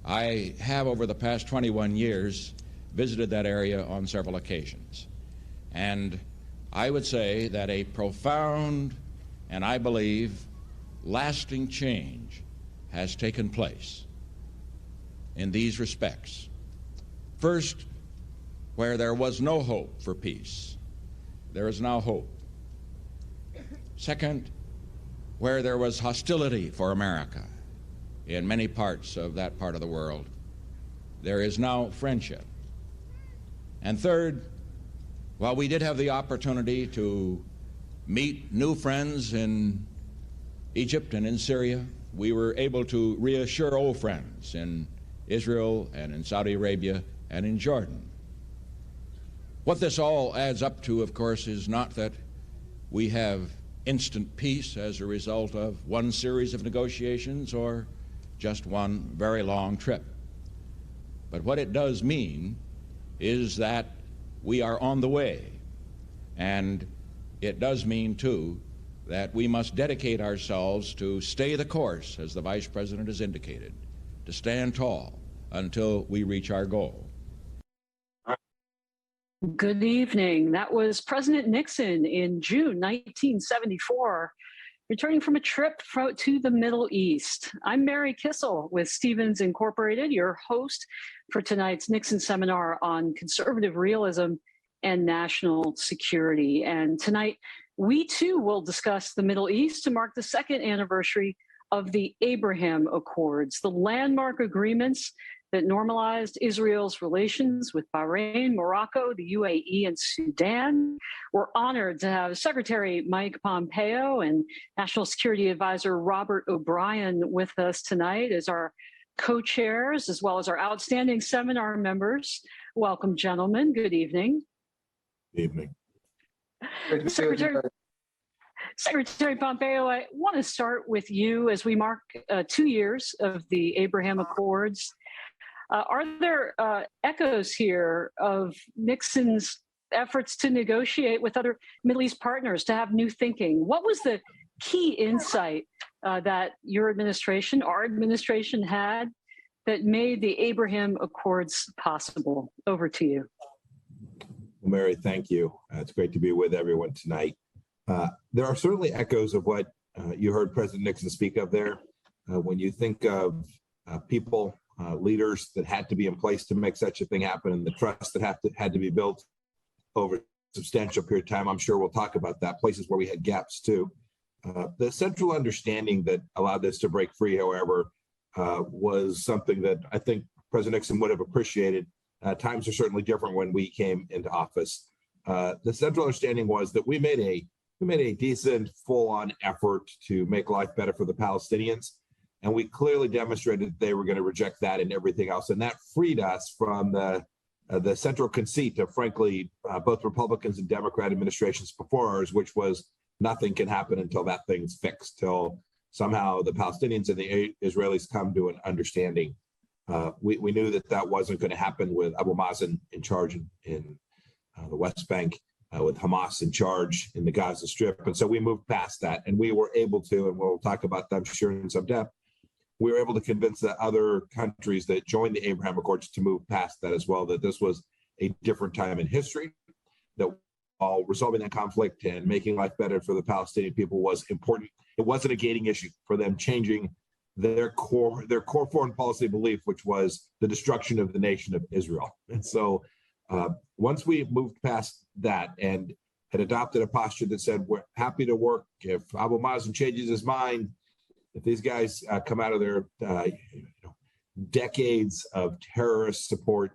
I have, over the past 21 years, visited that area on several occasions. And I would say that a profound and, I believe, lasting change has taken place in these respects. First, where there was no hope for peace, there is now hope. Second, where there was hostility for America in many parts of that part of the world, there is now friendship. And third, while we did have the opportunity to meet new friends in Egypt and in Syria, we were able to reassure old friends in Israel and in Saudi Arabia and in Jordan. What this all adds up to, of course, is not that we have instant peace as a result of one series of negotiations or just one very long trip. But what it does mean is that we are on the way. And it does mean, too, that we must dedicate ourselves to stay the course, as the Vice President has indicated, to stand tall until we reach our goal. Good evening. That was President Nixon in June 1974, returning from a trip to the Middle East. I'm Mary Kissel with Stevens Incorporated, your host for tonight's Nixon seminar on conservative realism and national security. And tonight, we too will discuss the Middle East to mark the second anniversary of the Abraham Accords, the landmark agreements that normalized Israel's relations with Bahrain, Morocco, the UAE, and Sudan. We're honored to have Secretary Mike Pompeo and National Security Advisor Robert O'Brien with us tonight as our co-chairs, as well as our outstanding seminar members. Welcome, gentlemen. Good evening. Good evening. Secretary Pompeo, I want to start with you as we mark 2 years of the Abraham Accords. Are there echoes here of Nixon's efforts to negotiate with other Middle East partners to have new thinking? What was the key insight that your administration, our administration had that made the Abraham Accords possible? Over to you. Well, Mary, thank you. It's great to be with everyone tonight. There are certainly echoes of what you heard President Nixon speak of there. When you think of people, leaders that had to be in place to make such a thing happen, and the trust that had to be built over a substantial period of time, I'm sure we'll talk about that, places where we had gaps too. The central understanding that allowed this to break free, however, was something that I think President Nixon would have appreciated. Times are certainly different when we came into office. The central understanding was that we made a decent, full-on effort to make life better for the Palestinians, and we clearly demonstrated that they were going to reject that and everything else, and that freed us from the central conceit of, frankly, both Republicans and Democrat administrations before ours, which was nothing can happen until that thing's fixed, till somehow the Palestinians and the Israelis come to an understanding. We knew that wasn't going to happen with Abu Mazen in charge in the West Bank, with Hamas in charge in the Gaza Strip. And so we moved past that, and we were able to, and we'll talk about that, I'm sure, in some depth, we were able to convince the other countries that joined the Abraham Accords to move past that as well, that this was a different time in history, that while resolving that conflict and making life better for the Palestinian people was important. It wasn't a gating issue for them changing their core foreign policy belief, which was the destruction of the nation of Israel. And so once we moved past that and had adopted a posture that said, we're happy to work if Abu Mazen changes his mind, if these guys come out of their decades of terrorist support,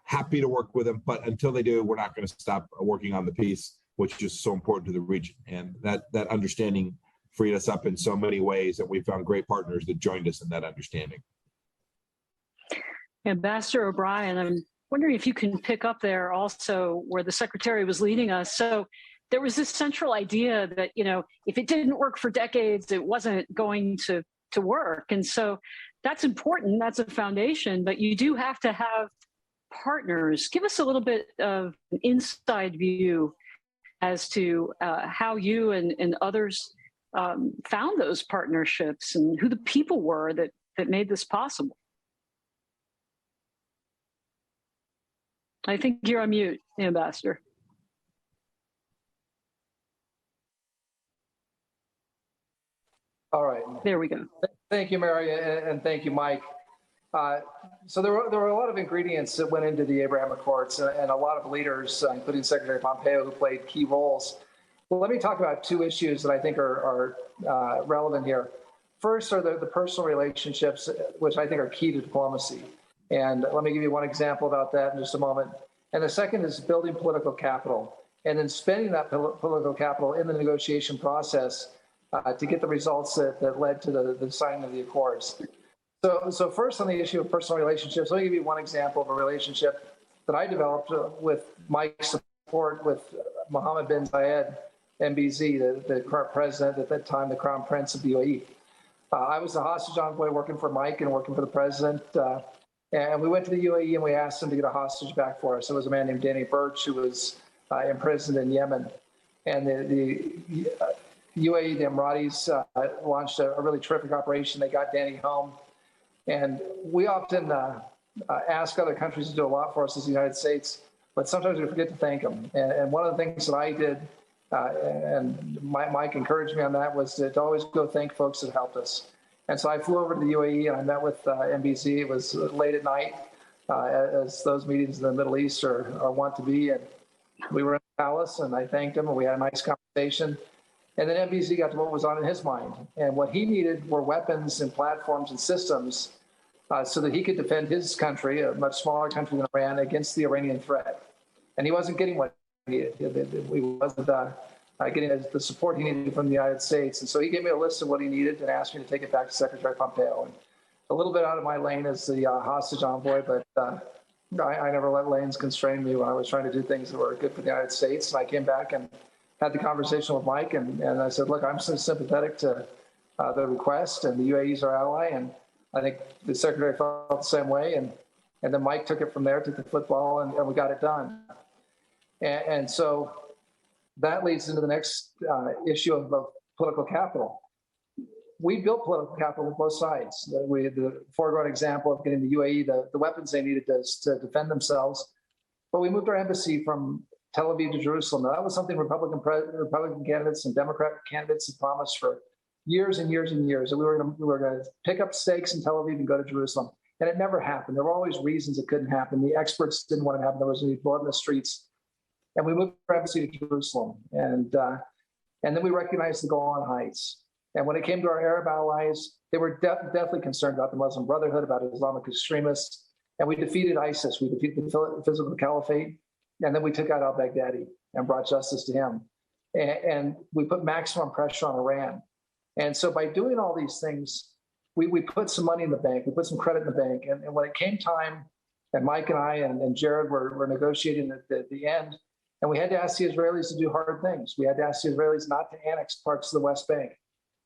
happy to work with them. But until they do, we're not going to stop working on the peace, which is so important to the region. And that understanding freed us up in so many ways, and we found great partners that joined us in that understanding. Ambassador O'Brien, I'm wondering if you can pick up there also where the Secretary was leading us. So there was this central idea that, if it didn't work for decades, it wasn't going to work. And so that's important. That's a foundation, but you do have to have partners. Give us a little bit of an inside view as to how you and others found those partnerships and who the people were that made this possible. I think you're on mute, Ambassador. All right. There we go. Thank you, Mary, and thank you, Mike. So there were a lot of ingredients that went into the Abraham Accords, and a lot of leaders, including Secretary Pompeo, who played key roles. Well, let me talk about two issues that I think are relevant here. First are the personal relationships, which I think are key to diplomacy. And let me give you one example about that in just a moment. And the second is building political capital, and then spending that political capital in the negotiation process to get the results that led to the signing of the Accords. So first on the issue of personal relationships, let me give you one example of a relationship that I developed with Mike's support with Mohammed bin Zayed, MBZ, the current president at that time, the Crown Prince of the UAE. I was the hostage envoy working for Mike and working for the president. And we went to the UAE and we asked him to get a hostage back for us. It was a man named Danny Birch who was imprisoned in Yemen. And the UAE, the Emiratis, launched a really terrific operation. They got Danny home. And we often ask other countries to do a lot for us as the United States, but sometimes we forget to thank them. And one of the things that I did, and Mike encouraged me on that, was to always go thank folks that helped us. And so I flew over to the UAE and I met with MBZ. It was late at night, as those meetings in the Middle East are wont to be. And we were in the palace and I thanked him and we had a nice conversation. And then MBZ got to what was on in his mind. And what he needed were weapons and platforms and systems so that he could defend his country, a much smaller country than Iran, against the Iranian threat. And he wasn't getting what he needed. He wasn't getting the support he needed from the United States. And so he gave me a list of what he needed and asked me to take it back to Secretary Pompeo. And a little bit out of my lane as the hostage envoy, but I never let lanes constrain me when I was trying to do things that were good for the United States. And I came back and had the conversation with Mike, and I said, look, I'm so sympathetic to the request, and the UAE is our ally, and I think the Secretary felt the same way. And then Mike took it from there, took the football, and we got it done. And so that leads into the next issue of political capital. We built political capital on both sides. The foreground example of getting the UAE the weapons they needed to defend themselves, but we moved our embassy from Tel Aviv to Jerusalem. Now, that was something Republican candidates and Democrat candidates had promised for years and years and years, that we were going to pick up stakes in Tel Aviv and go to Jerusalem. And it never happened. There were always reasons it couldn't happen. The experts didn't want it to happen. There was going to be blood in the streets. And we moved our embassy to Jerusalem. And then we recognized the Golan Heights. And when it came to our Arab allies, they were definitely concerned about the Muslim Brotherhood, about Islamic extremists. And we defeated ISIS. We defeated the physical caliphate. And then we took out al-Baghdadi and brought justice to him. And we put maximum pressure on Iran. And so by doing all these things, we put some money in the bank, we put some credit in the bank. And when it came time, and Mike and I and Jared were negotiating at the end, and we had to ask the Israelis to do hard things. We had to ask the Israelis not to annex parts of the West Bank.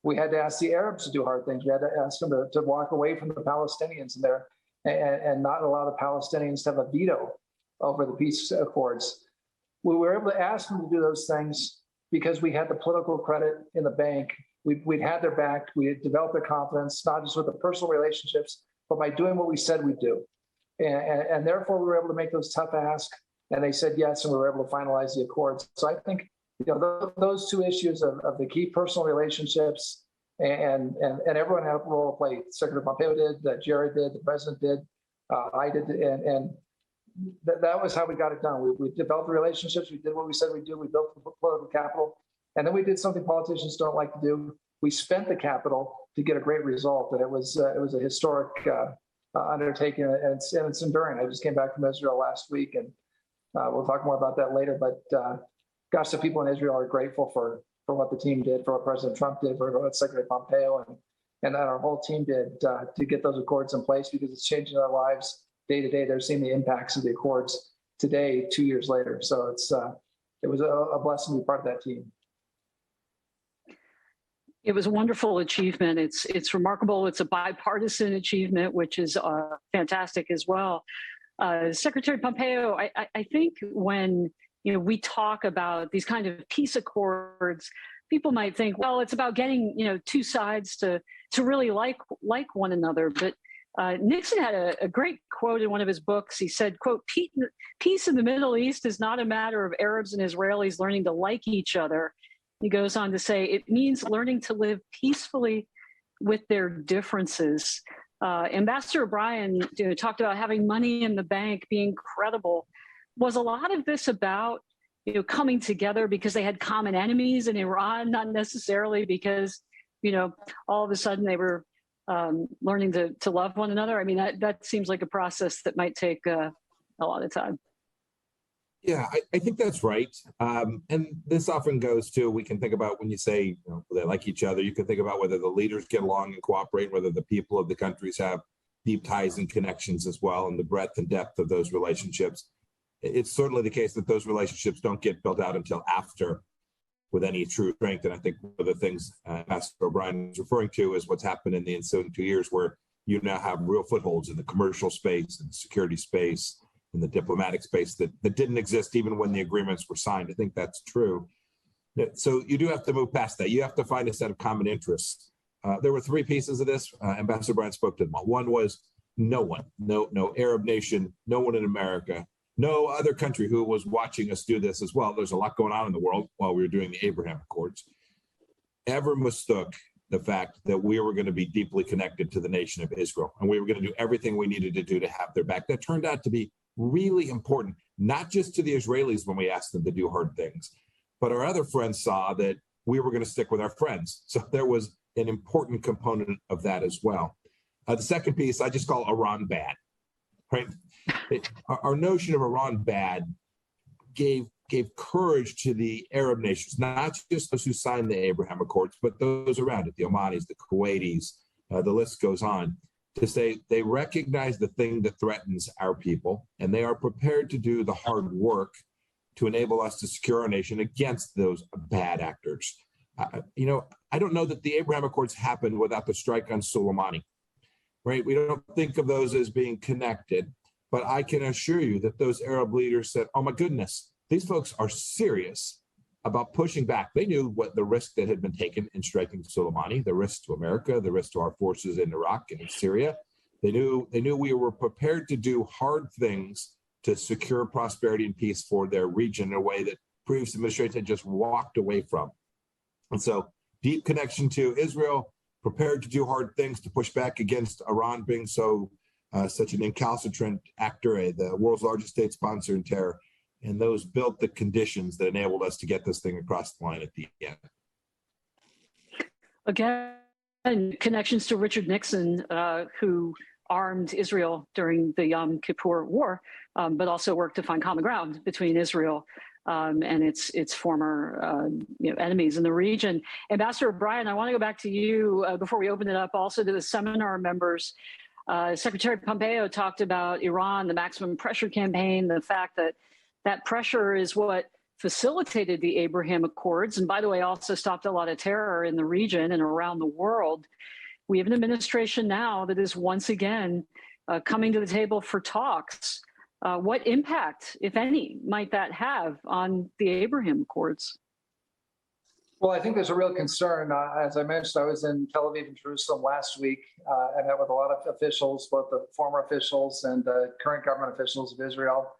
We had to ask the Arabs to do hard things. We had to ask them to walk away from the Palestinians and not allow the Palestinians to have a veto over the peace accords. We were able to ask them to do those things because we had the political credit in the bank. We'd had their back. We had developed their confidence, not just with the personal relationships, but by doing what we said we'd do. And therefore, we were able to make those tough asks, and they said yes, and we were able to finalize the accords. So I think those two issues of the key personal relationships, and everyone had a role to play. Secretary Pompeo did, Jared did, the president did, I did, and that was how we got it done. We developed the relationships. We did what we said we'd do. We built the political capital. And then we did something politicians don't like to do. We spent the capital to get a great result. And it was a historic undertaking, and it's enduring. I just came back from Israel last week, and we'll talk more about that later. But gosh, the people in Israel are grateful for what the team did, for what President Trump did, for what Secretary Pompeo and that our whole team did to get those accords in place, because it's changing their lives day to day. They're seeing the impacts of the accords today, 2 years later. So it was a blessing to be part of that team. It was a wonderful achievement. It's remarkable. It's a bipartisan achievement, which is fantastic as well. Secretary Pompeo, I think when we talk about these kind of peace accords, people might think, well, it's about getting two sides to really like one another. But Nixon had a great quote in one of his books. He said, quote, peace in the Middle East is not a matter of Arabs and Israelis learning to like each other. He goes on to say, it means learning to live peacefully with their differences. Ambassador O'Brien talked about having money in the bank, being credible. Was a lot of this about coming together because they had common enemies in Iran, not necessarily because all of a sudden they were learning to love one another? I mean, that seems like a process that might take a lot of time. Yeah, I think that's right. And this often goes to, we can think about when you say they like each other, you can think about whether the leaders get along and cooperate, whether the people of the countries have deep ties and connections as well, and the breadth and depth of those relationships. It's certainly the case that those relationships don't get built out until after with any true strength. And I think one of the things Ambassador O'Brien is referring to is what's happened in the ensuing 2 years, where you now have real footholds in the commercial space and the security space and the diplomatic space that didn't exist even when the agreements were signed. I think that's true. So you do have to move past that. You have to find a set of common interests. There were three pieces of this. Ambassador O'Brien spoke to them all. One was no one, no Arab nation, no one in America, no other country who was watching us do this as well. There's a lot going on in the world while we were doing the Abraham Accords. Ever mistook the fact that we were going to be deeply connected to the nation of Israel, and we were going to do everything we needed to do to have their back. That turned out to be really important, not just to the Israelis when we asked them to do hard things, but our other friends saw that we were going to stick with our friends. So there was an important component of that as well. The second piece I just call Iran bad, right? Our notion of Iran bad gave courage to the Arab nations, not just those who signed the Abraham Accords, but those around it, the Omanis, the Kuwaitis, the list goes on, to say they recognize the thing that threatens our people, and they are prepared to do the hard work to enable us to secure our nation against those bad actors. I don't know that the Abraham Accords happened without the strike on Soleimani, right? We don't think of those as being connected, but I can assure you that those Arab leaders said, oh my goodness, these folks are serious about pushing back. They knew what the risk that had been taken in striking Soleimani, the risk to America, the risk to our forces in Iraq and in Syria. They knew we were prepared to do hard things to secure prosperity and peace for their region in a way that previous administrations had just walked away from. And so deep connection to Israel, prepared to do hard things to push back against Iran being such an incalcitrant actor, the world's largest state sponsor in terror. And those built the conditions that enabled us to get this thing across the line at the end. Again, connections to Richard Nixon, who armed Israel during the Yom Kippur War, but also worked to find common ground between Israel and its former enemies in the region. Ambassador O'Brien, I want to go back to you before we open it up also to the seminar members. Secretary Pompeo talked about Iran, the maximum pressure campaign, the fact that pressure is what facilitated the Abraham Accords, and by the way, also stopped a lot of terror in the region and around the world. We have an administration now that is once again coming to the table for talks. What impact, if any, might that have on the Abraham Accords? Well, I think there's a real concern. As I mentioned, I was in Tel Aviv and Jerusalem last week. I met with a lot of officials, both the former officials and the current government officials of Israel.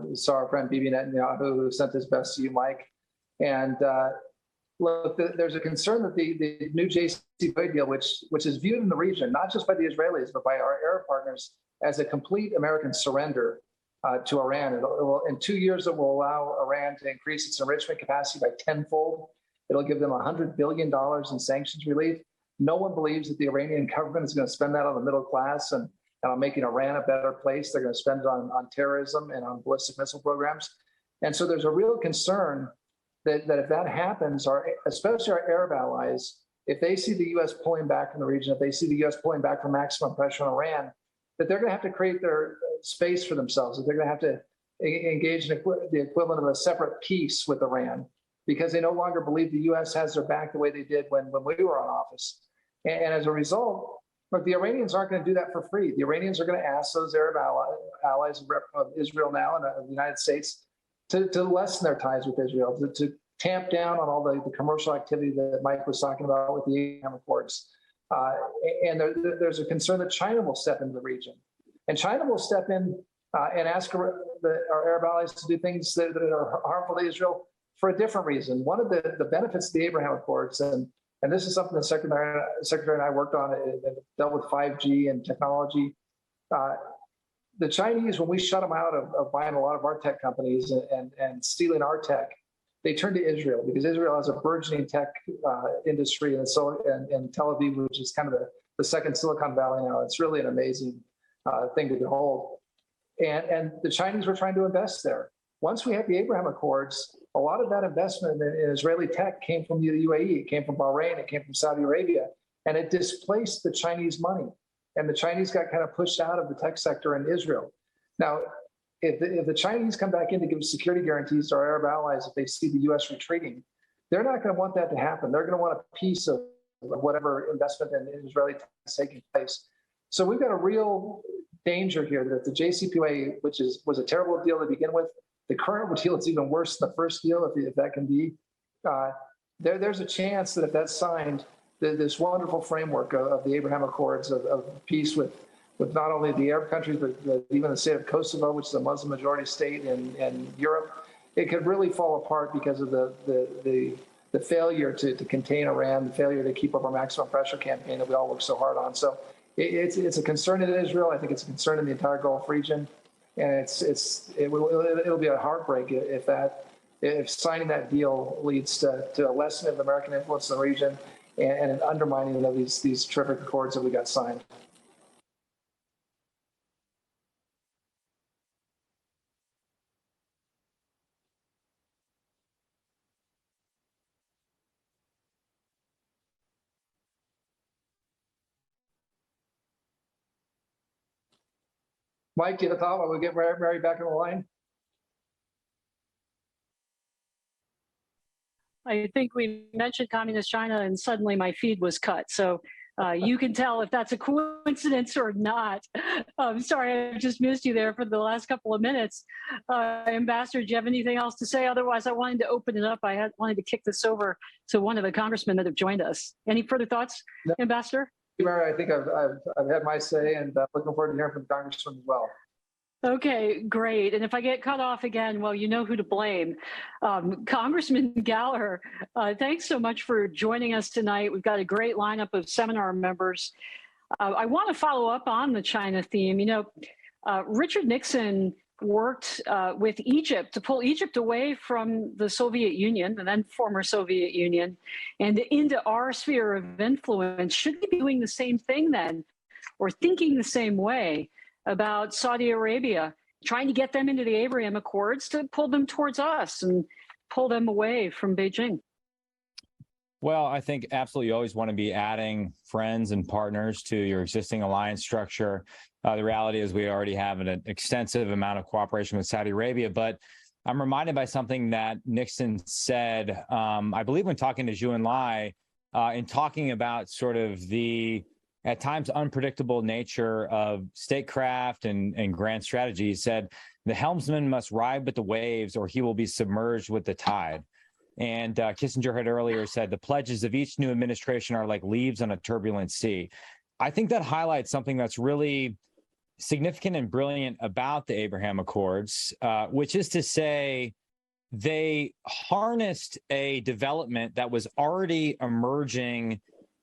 We saw our friend Bibi Netanyahu, who sent his best to you, Mike. And look, there's a concern that the new JCPOA deal, which is viewed in the region, not just by the Israelis, but by our Arab partners, as a complete American surrender to Iran. In 2 years, it will allow Iran to increase its enrichment capacity by tenfold. It'll give them $100 billion in sanctions relief. No one believes that the Iranian government is going to spend that on the middle class and on making Iran a better place. They're going to spend it on terrorism and on ballistic missile programs. And so there's a real concern that if that happens, especially our Arab allies, if they see the U.S. pulling back from the region, if they see the U.S. pulling back from maximum pressure on Iran, that they're going to have to create their space for themselves, that they're going to have to engage in the equivalent of a separate peace with Iran, because they no longer believe the U.S. has their back the way they did when we were in office. And as a result, look, the Iranians aren't going to do that for free. The Iranians are going to ask those Arab allies of Israel now and of the United States to lessen their ties with Israel, to tamp down on all the commercial activity that Mike was talking about with the Abraham Accords. And there's a concern that China will step into the region. And China will step in and ask our Arab allies to do things that are harmful to Israel for a different reason. One of the benefits of the Abraham Accords, and this is something the Secretary and I worked on, it dealt with 5G and technology. The Chinese, when we shut them out of buying a lot of our tech companies and stealing our tech, they turned to Israel because Israel has a burgeoning tech industry, and Tel Aviv, which is kind of the second Silicon Valley now. It's really an amazing thing to behold. And the Chinese were trying to invest there. Once we had the Abraham Accords, a lot of that investment in Israeli tech came from the UAE, it came from Bahrain, it came from Saudi Arabia, and it displaced the Chinese money. And the Chinese got kind of pushed out of the tech sector in Israel. Now, if the Chinese come back in to give security guarantees to our Arab allies, if they see the U.S. retreating, they're not going to want that to happen. They're going to want a piece of whatever investment in Israeli tech is taking place. So we've got a real danger here that the JCPOA, which was a terrible deal to begin with, the current deal is even worse than the first deal, if that can be. There's a chance that if that's signed, this wonderful framework of the Abraham Accords of peace with not only the Arab countries, but even the state of Kosovo, which is a Muslim majority state in Europe, it could really fall apart because of the failure to contain Iran, the failure to keep up our maximum pressure campaign that we all work so hard on. So it's a concern in Israel. I think it's a concern in the entire Gulf region, and it'll be a heartbreak if signing that deal leads to a lessening of American influence in the region and an undermining of these terrific accords that we got signed. Mike, do you have a thought while we get Mary back in the line? I think we mentioned communist China and suddenly my feed was cut. So you can tell if that's a coincidence or not. I'm sorry, I just missed you there for the last couple of minutes. Ambassador, do you have anything else to say? Otherwise, I wanted to open it up. I wanted to kick this over to one of the congressmen that have joined us. Any further thoughts, no. Ambassador? Mary, I think I've had my say, and looking forward to hearing from the congressman as well. Okay, great. And if I get cut off again, well, you know who to blame. Congressman Gallagher, thanks so much for joining us tonight. We've got a great lineup of seminar members. I want to follow up on the China theme. You know, Richard Nixon worked with Egypt to pull Egypt away from the Soviet Union, and then former Soviet Union, and into our sphere of influence. Should we be doing the same thing then, or thinking the same way about Saudi Arabia, trying to get them into the Abraham Accords to pull them towards us and pull them away from Beijing? Well, I think absolutely you always want to be adding friends and partners to your existing alliance structure. The reality is we already have an extensive amount of cooperation with Saudi Arabia, but I'm reminded by something that Nixon said, I believe when talking to Zhou Enlai, in talking about sort of the at times unpredictable nature of statecraft and grand strategy. He said, the helmsman must ride with the waves or he will be submerged with the tide. And Kissinger had earlier said, the pledges of each new administration are like leaves on a turbulent sea. I think that highlights something that's really significant and brilliant about the Abraham Accords, which is to say, they harnessed a development that was already emerging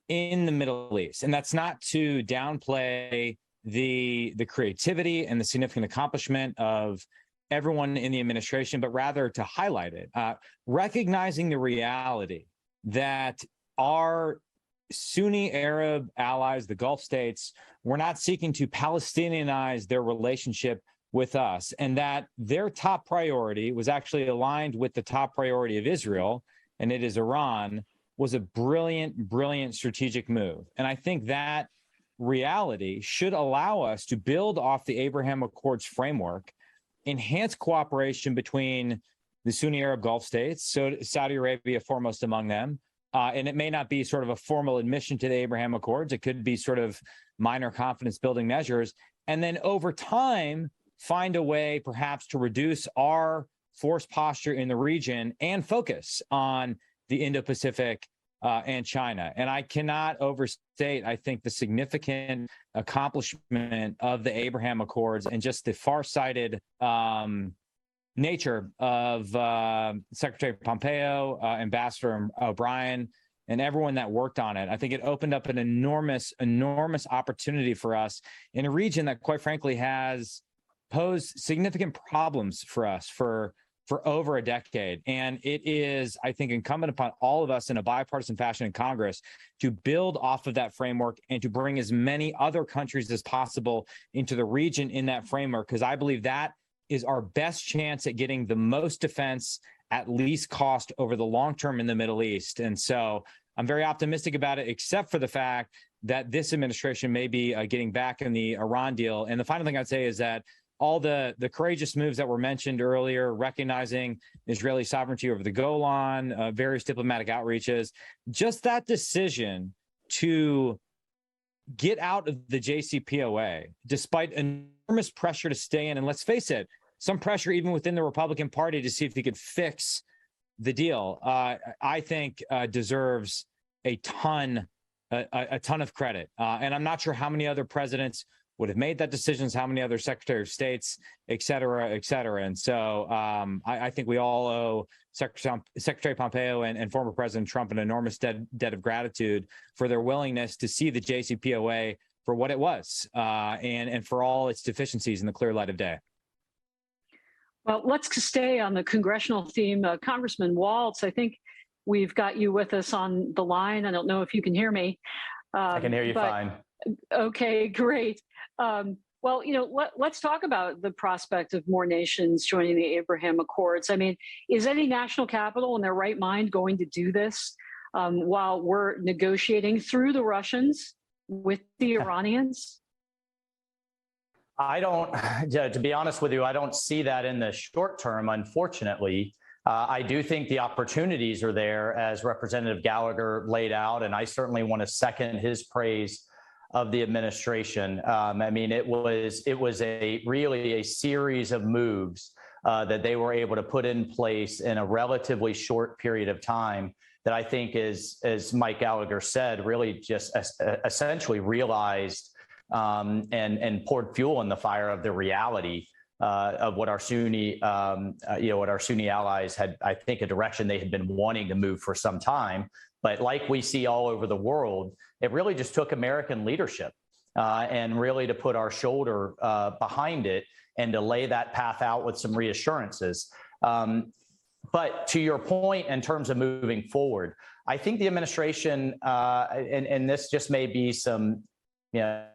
in the Middle East. And that's not to downplay the creativity and the significant accomplishment of everyone in the administration, but rather to highlight it, recognizing the reality that our Sunni Arab allies, the Gulf states, were not seeking to Palestinianize their relationship with us, and that their top priority was actually aligned with the top priority of Israel, and it is Iran, was a brilliant, brilliant strategic move. And I think that reality should allow us to build off the Abraham Accords framework, enhance cooperation between the Sunni Arab Gulf states, so Saudi Arabia foremost among them. And it may not be sort of a formal admission to the Abraham Accords. It could be sort of minor confidence building measures. And then over time, find a way perhaps to reduce our force posture in the region and focus on the Indo-Pacific and China. And I cannot overstate, I think, the significant accomplishment of the Abraham Accords and just the farsighted nature of Secretary Pompeo, Ambassador O'Brien, and everyone that worked on it. I think it opened up an enormous opportunity for us in a region that, quite frankly, has posed significant problems for us for over a decade. And it is, I think, incumbent upon all of us in a bipartisan fashion in Congress to build off of that framework and to bring as many other countries as possible into the region in that framework, because I believe that is our best chance at getting the most defense at least cost over the long term in the Middle East. And so I'm very optimistic about it, except for the fact that this administration may be getting back in the Iran deal. And the final thing I'd say is that all the courageous moves that were mentioned earlier, recognizing Israeli sovereignty over the Golan, various diplomatic outreaches, just that decision to get out of the JCPOA, despite enormous pressure to stay in, and let's face it, some pressure even within the Republican Party to see if he could fix the deal, I think deserves a ton of credit. And I'm not sure how many other presidents would have made that decision, how many other Secretary of States, et cetera, et cetera. And so I think we all owe Secretary Pompeo and former President Trump an enormous debt of gratitude for their willingness to see the JCPOA for what it was and for all its deficiencies in the clear light of day. Well, let's stay on the congressional theme. Congressman Waltz, I think we've got you with us on the line. I don't know if you can hear me. I can hear you fine. Okay, great. Well, let's talk about the prospect of more nations joining the Abraham Accords. I mean, is any national capital in their right mind going to do this while we're negotiating through the Russians with the Iranians? I don't, to be honest with you, I don't see that in the short term, unfortunately. I do think the opportunities are there, as Representative Gallagher laid out, and I certainly want to second his praise of the administration. I mean, it was really a series of moves that they were able to put in place in a relatively short period of time that I think is, as Mike Gallagher said, really just essentially realized and poured fuel in the fire of the reality of what our Sunni, what our Sunni allies had, I think, a direction they had been wanting to move for some time. But like we see all over the world, it really just took American leadership and really to put our shoulder behind it and to lay that path out with some reassurances. But to your point, in terms of moving forward, I think the administration, and this just may be some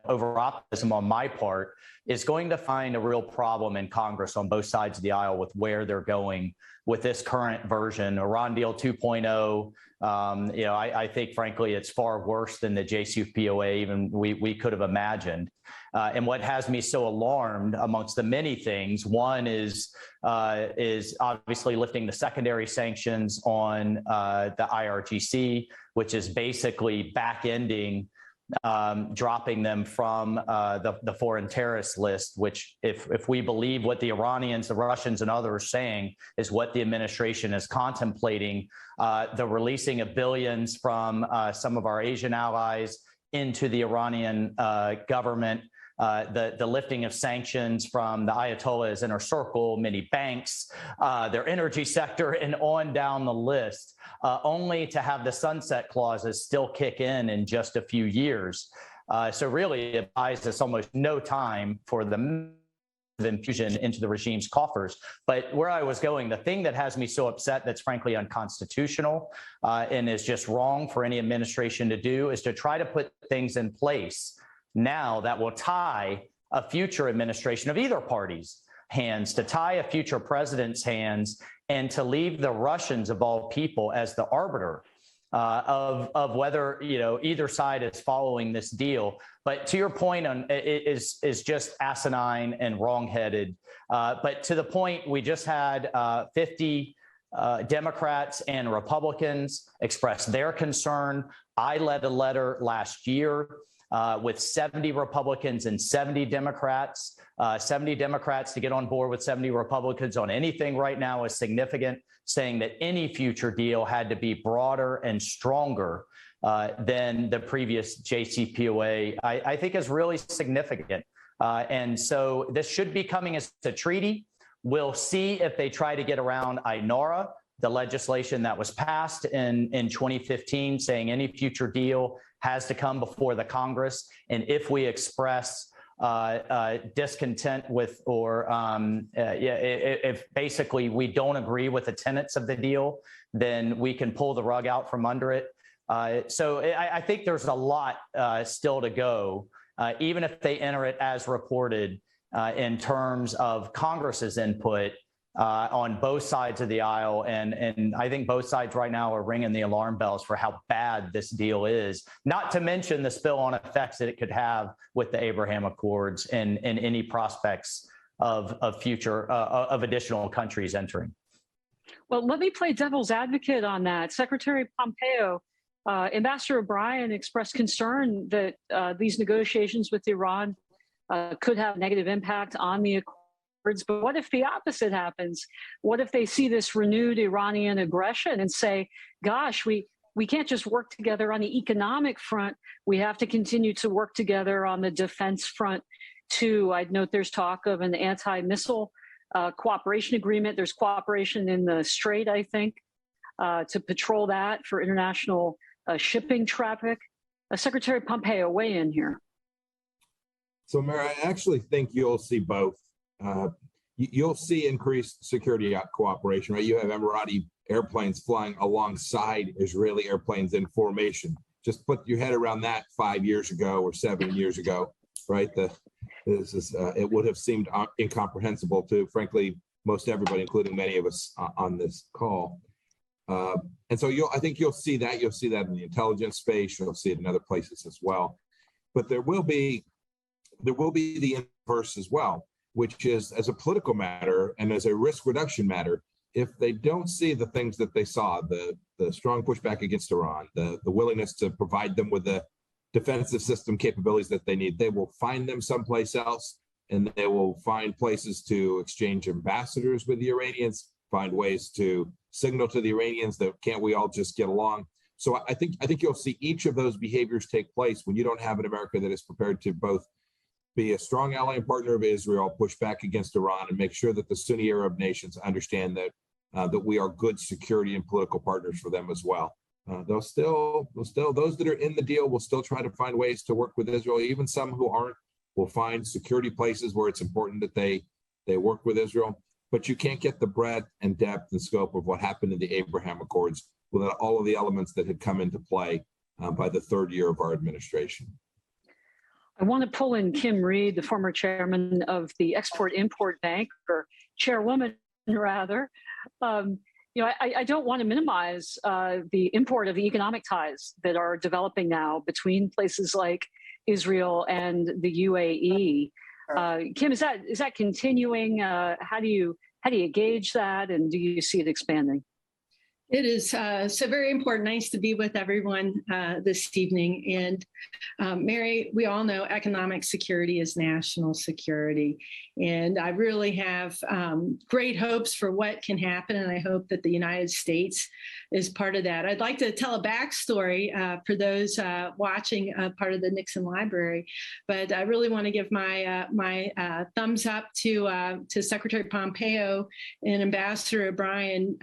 over optimism on my part, is going to find a real problem in Congress on both sides of the aisle with where they're going with this current version, Iran deal 2.0. I think, frankly, it's far worse than the JCPOA even we could have imagined. And what has me so alarmed, amongst the many things, one is obviously lifting the secondary sanctions on the IRGC, which is basically back-ending dropping them from the foreign terrorist list, which if we believe what the Iranians, the Russians, and others are saying is what the administration is contemplating, the releasing of billions from some of our Asian allies into the Iranian government, the lifting of sanctions from the Ayatollah's inner circle, many banks, their energy sector, and on down the list, only to have the sunset clauses still kick in just a few years. So really, it buys us almost no time for the infusion into the regime's coffers. But where I was going, the thing that has me so upset that's frankly unconstitutional and is just wrong for any administration to do is to try to put things in place now that will tie a future administration of either party's hands, to tie a future president's hands, and to leave the Russians, of all people, as the arbiter of whether either side is following this deal. But to your point, on it is just asinine and wrongheaded. But to the point, we just had 50 Democrats and Republicans express their concern. I led a letter last year with 70 Republicans and 70 Democrats. 70 Democrats to get on board with 70 Republicans on anything right now is significant, saying that any future deal had to be broader and stronger than the previous JCPOA, I think is really significant. And so this should be coming as a treaty. We'll see if they try to get around INARA, the legislation that was passed in 2015, saying any future deal has to come before the Congress. And if we express discontent with, or if basically we don't agree with the tenets of the deal, then we can pull the rug out from under it. So I think there's a lot still to go, even if they enter it as reported in terms of Congress's input on both sides of the aisle. And I think both sides right now are ringing the alarm bells for how bad this deal is, not to mention the spill-on effects that it could have with the Abraham Accords and any prospects of future of additional countries entering. Well, let me play devil's advocate on that. Secretary Pompeo, Ambassador O'Brien expressed concern that these negotiations with Iran could have a negative impact on the Accords. But what if the opposite happens? What if they see this renewed Iranian aggression and say, gosh, we can't just work together on the economic front. We have to continue to work together on the defense front too. I'd note there's talk of an anti-missile cooperation agreement. There's cooperation in the Strait, I think, to patrol that for international shipping traffic. Secretary Pompeo, weigh in here. So, Mary, I actually think you'll see both. You'll see increased security cooperation, right? You have Emirati airplanes flying alongside Israeli airplanes in formation. Just put your head around that 5 years ago or 7 years ago, right? It would have seemed incomprehensible to, frankly, most everybody, including many of us on this call. And so I think you'll see that. You'll see that in the intelligence space. You'll see it in other places as well. But there will be the inverse as well, which is, as a political matter and as a risk reduction matter, if they don't see the things that they saw, the strong pushback against Iran, the willingness to provide them with the defensive system capabilities that they need, they will find them someplace else, and they will find places to exchange ambassadors with the Iranians, find ways to signal to the Iranians that can't we all just get along. So I think you'll see each of those behaviors take place when you don't have an America that is prepared to both be a strong ally and partner of Israel, push back against Iran, and make sure that the Sunni Arab nations understand that that we are good security and political partners for them as well. Those that are in the deal will still try to find ways to work with Israel. Even some who aren't will find security places where it's important that they work with Israel. But you can't get the breadth and depth and scope of what happened in the Abraham Accords without all of the elements that had come into play by the third year of our administration. I want to pull in Kim Reed, the former chairman of the Export-Import Bank, or chairwoman rather. I don't want to minimize the import of the economic ties that are developing now between places like Israel and the UAE. Kim, is that continuing? How do you gauge that, and do you see it expanding? It is so very important. Nice to be with everyone this evening. And Mary, we all know economic security is national security. And I really have great hopes for what can happen. And I hope that the United States is part of that. I'd like to tell a backstory for those watching part of the Nixon Library. But I really want to give my thumbs up to Secretary Pompeo and Ambassador O'Brien.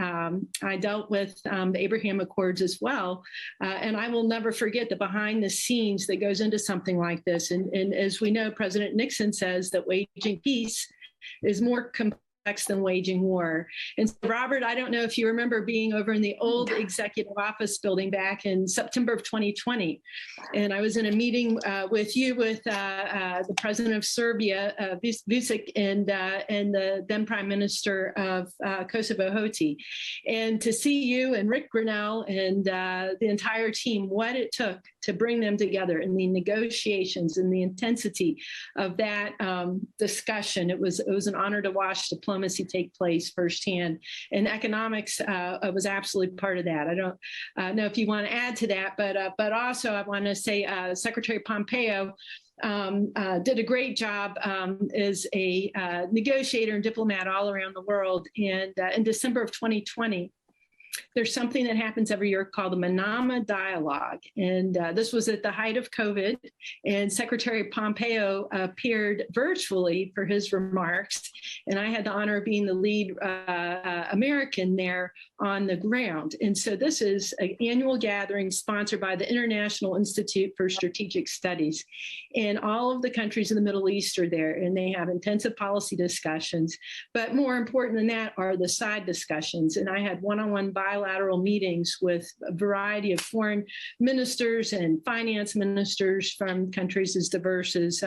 I dealt with the Abraham Accords as well. And I will never forget the behind the scenes that goes into something like this. And as we know, President Nixon says that waging peace is more complex than waging war. And so, Robert, I don't know if you remember being over in the old executive office building back in September of 2020. And I was in a meeting with the president of Serbia, Vucic, and the then prime minister of Kosovo, Hoti. And to see you and Rick Grinnell and the entire team, what it took to bring them together in the negotiations and the intensity of that discussion. It was an honor to watch the diplomacy take place firsthand. And economics was absolutely part of that. I don't know if you want to add to that, but also I want to say Secretary Pompeo did a great job as a negotiator and diplomat all around the world. And in December of 2020, there's something that happens every year called the Manama Dialogue. And this was at the height of COVID. And Secretary Pompeo appeared virtually for his remarks. And I had the honor of being the lead American there on the ground. And so this is an annual gathering sponsored by the International Institute for Strategic Studies. And all of the countries in the Middle East are there, and they have intensive policy discussions. But more important than that are the side discussions. And I had one-on-one bilateral meetings with a variety of foreign ministers and finance ministers from countries as diverse as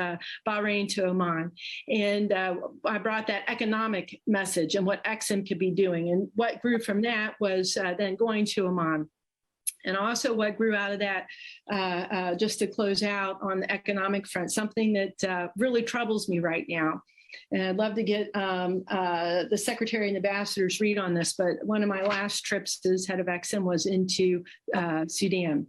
Bahrain to Oman. And I brought that economic message and what Exim could be doing. And what grew from that was then going to Oman. And also what grew out of that, just to close out on the economic front, something that really troubles me right now. And I'd love to get the Secretary and Ambassador's read on this, but one of my last trips as head of Exim was into Sudan.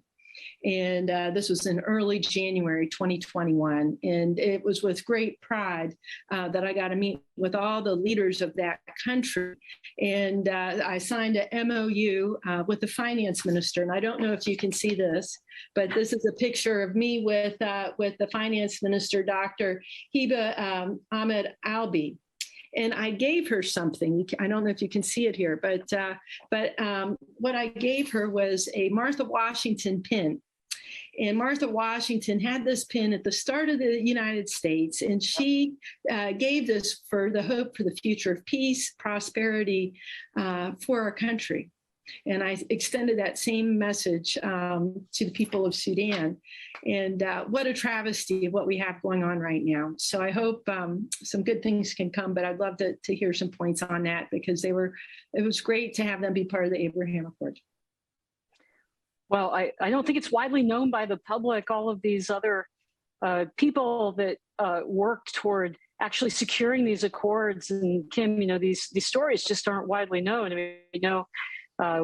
And this was in early January 2021. And it was with great pride that I got to meet with all the leaders of that country. And I signed an MOU with the finance minister. And I don't know if you can see this, but this is a picture of me with the finance minister, Dr. Hiba Ahmed Albi. And I gave her something. I don't know if you can see it here, but what I gave her was a Martha Washington pin. And Martha Washington had this pin at the start of the United States, and she gave this for the hope for the future of peace, prosperity for our country. And I extended that same message to the people of Sudan. And what a travesty of what we have going on right now. So I hope some good things can come, but I'd love to hear some points on that, because it was great to have them be part of the Abraham Accord. Well, I don't think it's widely known by the public, all of these other people that worked toward actually securing these accords. And Kim, these stories just aren't widely known. I mean, we know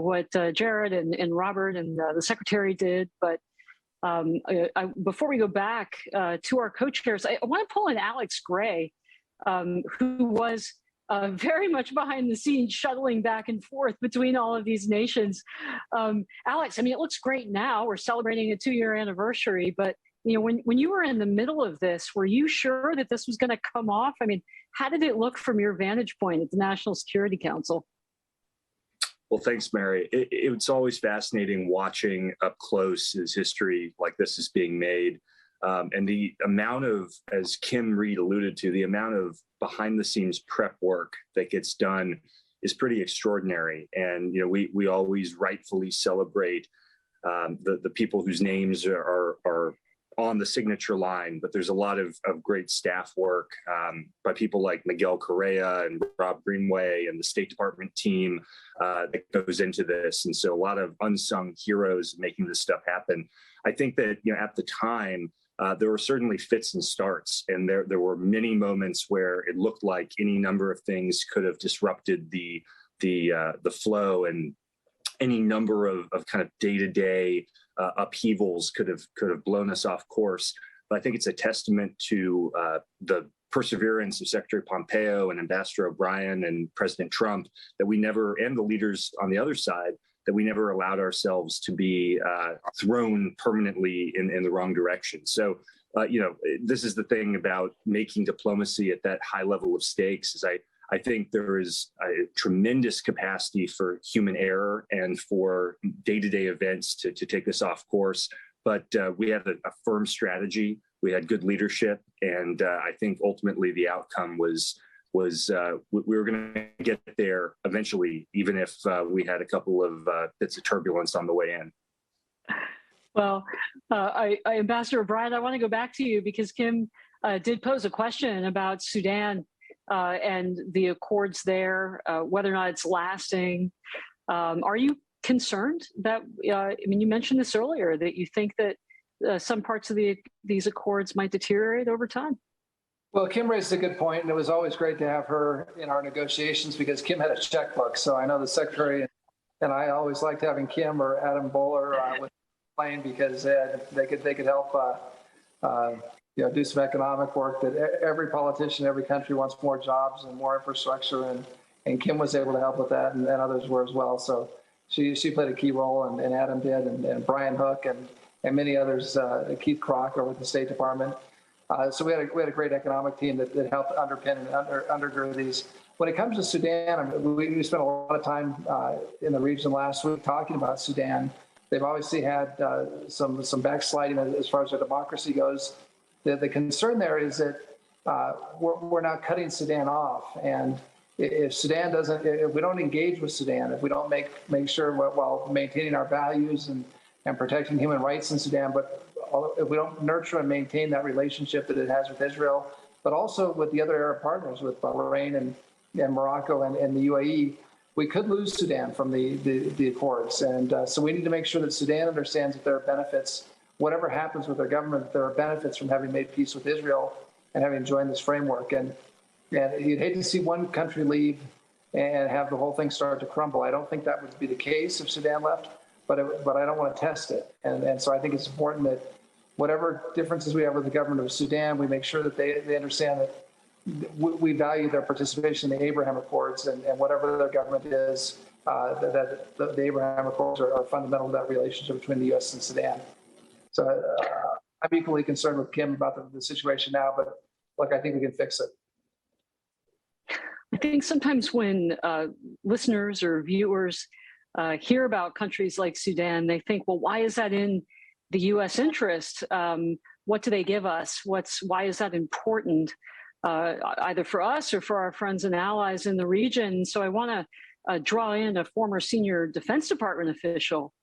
what Jared and Robert and the Secretary did, but before we go back to our co-chairs, I want to pull in Alex Gray, who was very much behind the scenes, shuttling back and forth between all of these nations. Alex, I mean, it looks great now. We're celebrating a 2-year anniversary, but when you were in the middle of this, were you sure that this was going to come off? I mean, how did it look from your vantage point at the National Security Council? Well, thanks, Mary. It's always fascinating watching up close as history like this is being made. And the amount of, as Kim Reed alluded to, the amount of behind the scenes prep work that gets done is pretty extraordinary. And, we always rightfully celebrate the people whose names are on the signature line, but there's a lot of great staff work by people like Miguel Correa and Rob Greenway and the State Department team that goes into this. And so a lot of unsung heroes making this stuff happen. I think that, at the time, there were certainly fits and starts, and there were many moments where it looked like any number of things could have disrupted the flow, and any number of kind of day-to-day upheavals could have blown us off course. But I think it's a testament to the perseverance of Secretary Pompeo and Ambassador O'Brien and President Trump that we never, and the leaders on the other side, that we never allowed ourselves to be thrown permanently in the wrong direction. So, this is the thing about making diplomacy at that high level of stakes, is I think there is a tremendous capacity for human error and for day-to-day events to take us off course. But we had a firm strategy, we had good leadership, and I think ultimately the outcome was we were going to get there eventually, even if we had a couple of bits of turbulence on the way in. Well, Ambassador O'Brien, I want to go back to you, because Kim did pose a question about Sudan and the accords there, whether or not it's lasting. Are you concerned that, you mentioned this earlier, that you think that some parts of these accords might deteriorate over time? Well, Kim raised a good point, and it was always great to have her in our negotiations because Kim had a checkbook. So I know the secretary and I always liked having Kim or Adam Bowler with the plane because they could help do some economic work. That every politician, every country wants more jobs and more infrastructure, and Kim was able to help with that, and others were as well. So she played a key role, and Adam did, and Brian Hook and many others, Keith Crocker with the State Department. So we had a great economic team that helped underpin and undergird these. When it comes to Sudan, we spent a lot of time in the region last week talking about Sudan. They've obviously had some backsliding as far as their democracy goes. The concern there is that we're now cutting Sudan off, and if we don't engage with Sudan, if we don't make sure while maintaining our values and protecting human rights in Sudan, but if we don't nurture and maintain that relationship that it has with Israel, but also with the other Arab partners, with Bahrain and Morocco and the UAE, we could lose Sudan from the accords. And so we need to make sure that Sudan understands that there are benefits, whatever happens with their government, there are benefits from having made peace with Israel and having joined this framework. And you'd hate to see one country leave and have the whole thing start to crumble. I don't think that would be the case if Sudan left, but I don't want to test it. And so I think it's important that whatever differences we have with the government of Sudan, we make sure that they understand that we value their participation in the Abraham Accords, and whatever their government is, that the Abraham Accords are fundamental to that relationship between the U.S. and Sudan. So I'm equally concerned with Kim about the situation now, but look, I think we can fix it. I think sometimes when listeners or viewers hear about countries like Sudan, they think, well, why is that in the U.S. interest? What do they give us? Why is that important, either for us or for our friends and allies in the region? So I want to draw in a former senior Defense Department official,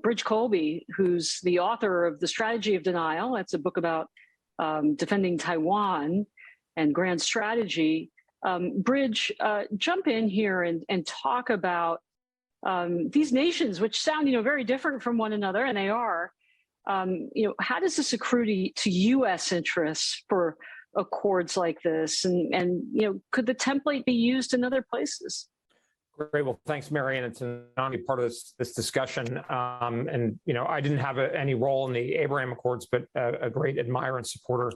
Bridge Colby, who's the author of The Strategy of Denial. That's a book about defending Taiwan and grand strategy. Bridge, jump in here and talk about these nations, which sound, very different from one another, and they are. How does this accrue to U.S. interests for accords like this? And could the template be used in other places? Great. Well, thanks, Mary. And it's an honor to be part of this discussion. And I didn't have any role in the Abraham Accords, but a great admirer and supporter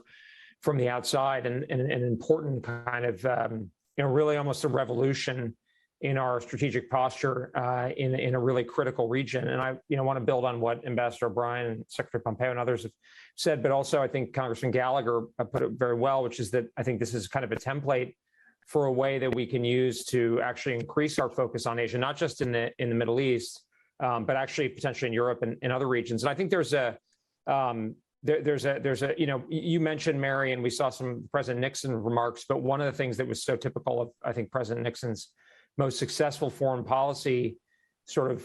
from the outside, and an important kind of, really almost a revolution in our strategic posture in a really critical region. And I want to build on what Ambassador O'Brien and Secretary Pompeo and others have said, but also I think Congressman Gallagher put it very well, which is that I think this is kind of a template for a way that we can use to actually increase our focus on Asia, not just in the Middle East, but actually potentially in Europe and in other regions. And I think there's a you mentioned, Mary, and we saw some President Nixon remarks, but one of the things that was so typical of, I think, President Nixon's most successful foreign policy sort of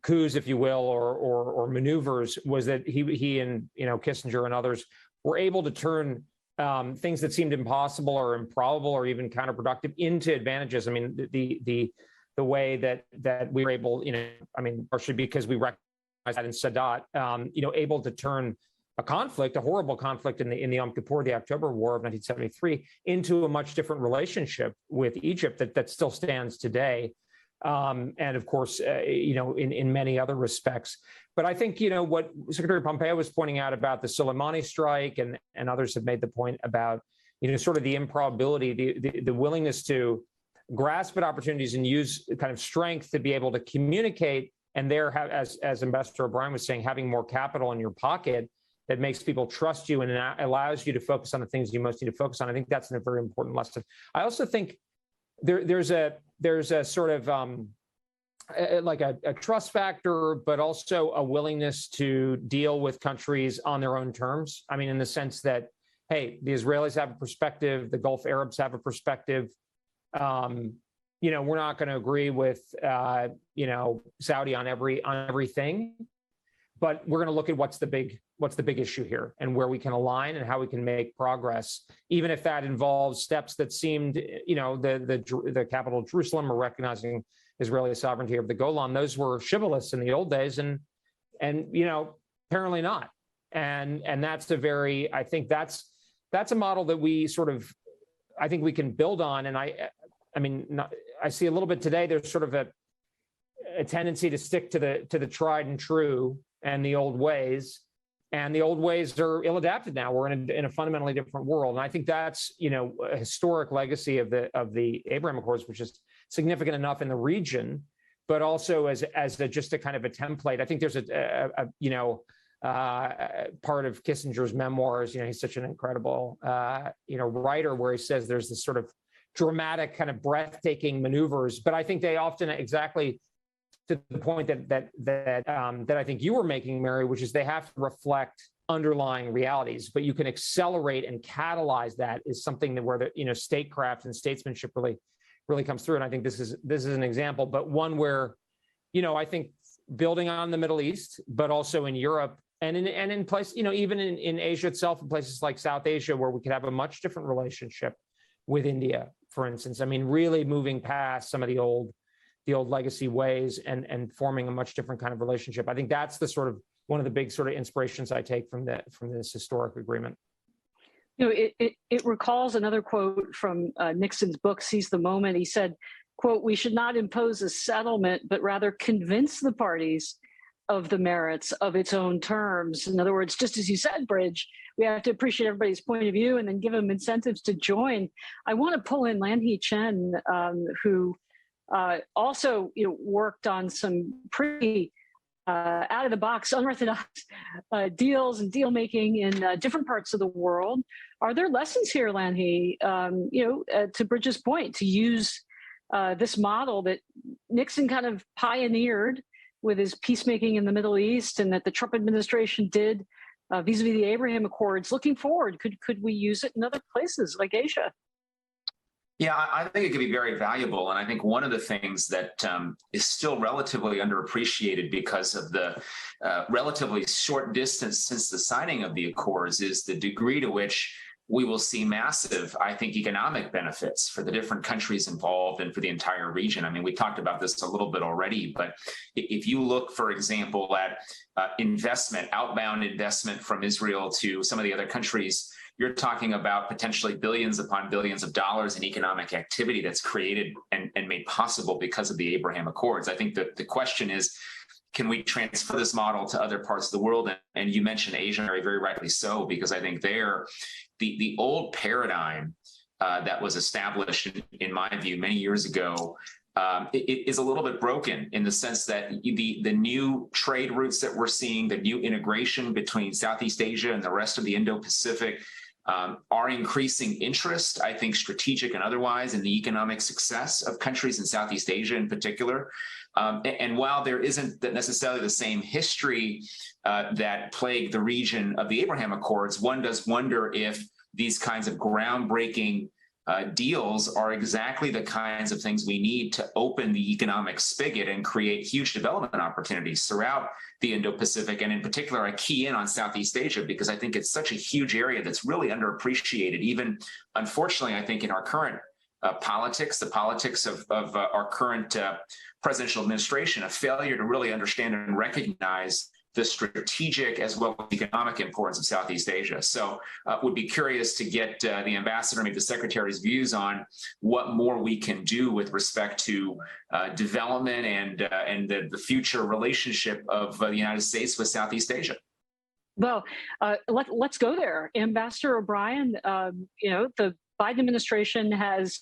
coups, if you will, or maneuvers, was that he and Kissinger and others were able to turn things that seemed impossible or improbable or even counterproductive into advantages. I mean, the way that we were able, partially because we recognized that in Sadat, able to turn a conflict, a horrible conflict in the Yom Kippur, the October War of 1973, into a much different relationship with Egypt that still stands today, and of course, in many other respects. But I think what Secretary Pompeo was pointing out about the Soleimani strike, and others have made the point about sort of the improbability, the willingness to grasp at opportunities and use kind of strength to be able to communicate, and there have, as Ambassador O'Brien was saying, having more capital in your pocket that makes people trust you and allows you to focus on the things you most need to focus on. I think that's a very important lesson. I also think there's a sort of like a trust factor, but also a willingness to deal with countries on their own terms. I mean, in the sense that, hey, the Israelis have a perspective, the Gulf Arabs have a perspective. We're not going to agree with Saudi on everything, but we're going to look at what's the big issue here and where we can align and how we can make progress, even if that involves steps that seemed, the capital of Jerusalem or recognizing Israeli sovereignty over the Golan. Those were chivalrous in the old days, and apparently not. And that's I think that's that's a model that we sort of, I think we can build on. And I see a little bit today, there's sort of a tendency to stick to the tried and true and the old ways. And the old ways are ill-adapted now. We're in a fundamentally different world. And I think that's, a historic legacy of the Abraham Accords, which is significant enough in the region, but also as just a kind of a template. I think there's a part of Kissinger's memoirs, he's such an incredible, writer, where he says there's this sort of dramatic kind of breathtaking maneuvers, but I think they often exactly to the point that I think you were making, Mary, which is they have to reflect underlying realities, but you can accelerate and catalyze that is something that where the statecraft and statesmanship really comes through. And I think this is an example, but one where, I think building on the Middle East, but also in Europe and in place, even in Asia itself, in places like South Asia, where we could have a much different relationship with India, for instance. I mean, really moving past some of the old legacy ways and forming a much different kind of relationship. I think that's the sort of one of the big sort of inspirations I take from this historic agreement. It recalls another quote from Nixon's book, Seize the Moment. He said, quote, "We should not impose a settlement, but rather convince the parties of the merits of its own terms." In other words, just as you said, Bridge, we have to appreciate everybody's point of view and then give them incentives to join. I want to pull in Lanhee Chen, who also worked on some pretty out of the box, unorthodox deals and deal making in different parts of the world. Are there lessons here, Lanhee, to Bridges' point, to use this model that Nixon kind of pioneered with his peacemaking in the Middle East, and that the Trump administration did vis-a-vis the Abraham Accords? Looking forward, could we use it in other places like Asia? Yeah, I think it could be very valuable. And I think one of the things that is still relatively underappreciated because of the relatively short distance since the signing of the Accords is the degree to which we will see massive, I think, economic benefits for the different countries involved and for the entire region. I mean, we talked about this a little bit already, but if you look, for example, at investment, outbound investment from Israel to some of the other countries, you're talking about potentially billions upon billions of dollars in economic activity that's created and made possible because of the Abraham Accords. I think that the question is, can we transfer this model to other parts of the world? And you mentioned Asia, very rightly so, because I think there, the old paradigm that was established, in my view, many years ago, it is a little bit broken in the sense that the new trade routes that we're seeing, the new integration between Southeast Asia and the rest of the Indo-Pacific, are increasing interest, I think, strategic and otherwise, in the economic success of countries in Southeast Asia in particular. And while there isn't necessarily the same history that plagued the region of the Abraham Accords, one does wonder if these kinds of groundbreaking deals are exactly the kinds of things we need to open the economic spigot and create huge development opportunities throughout the Indo-Pacific, and in particular, I key in on Southeast Asia because I think it's such a huge area that's really underappreciated, even, unfortunately, I think in our current politics, the politics of our current presidential administration, a failure to really understand and recognize the strategic as well as economic importance of Southeast Asia. So would be curious to get the ambassador, maybe the secretary's views on what more we can do with respect to development and the future relationship of the United States with Southeast Asia. Well, let's go there. Ambassador O'Brien, the Biden administration has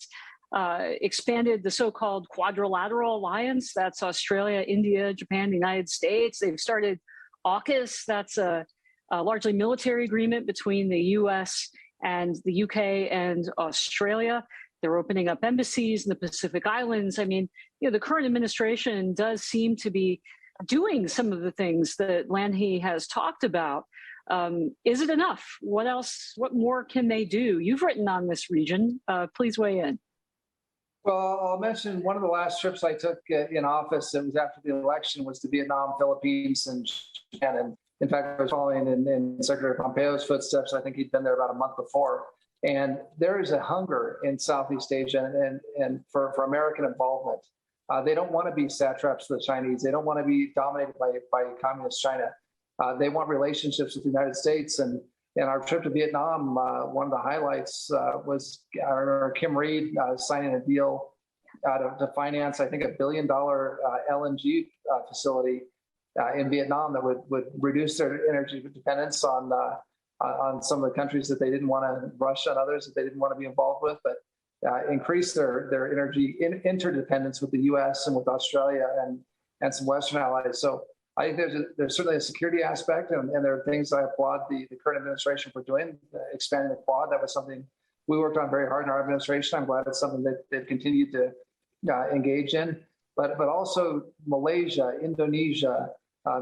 expanded the so-called Quadrilateral Alliance. That's Australia, India, Japan, the United States. They've started AUKUS. That's a largely military agreement between the U.S. and the U.K. and Australia. They're opening up embassies in the Pacific Islands. I mean, the current administration does seem to be doing some of the things that Lanhee has talked about. Is it enough? What else? What more can they do? You've written on this region. Please weigh in. Well, I'll mention one of the last trips I took in office, it was after the election, was to Vietnam, Philippines, and Japan. And in fact, I was following in Secretary Pompeo's footsteps. I think he'd been there about a month before. And there is a hunger in Southeast Asia and for American involvement. They don't want to be satraps of the Chinese. They don't want to be dominated by communist China. They want relationships with the United States. And And our trip to Vietnam, one of the highlights was our Kim Reed signing a deal to finance, I think, $1 billion LNG facility in Vietnam that would reduce their energy dependence on some of the countries that they didn't want to, Russia and others that they didn't want to be involved with, but increase their energy interdependence with the U.S. and with Australia and some Western allies. So I think there's certainly a security aspect, and there are things I applaud the current administration for doing, expanding the Quad. That was something we worked on very hard in our administration. I'm glad it's something that they've continued to engage in. But also Malaysia, Indonesia,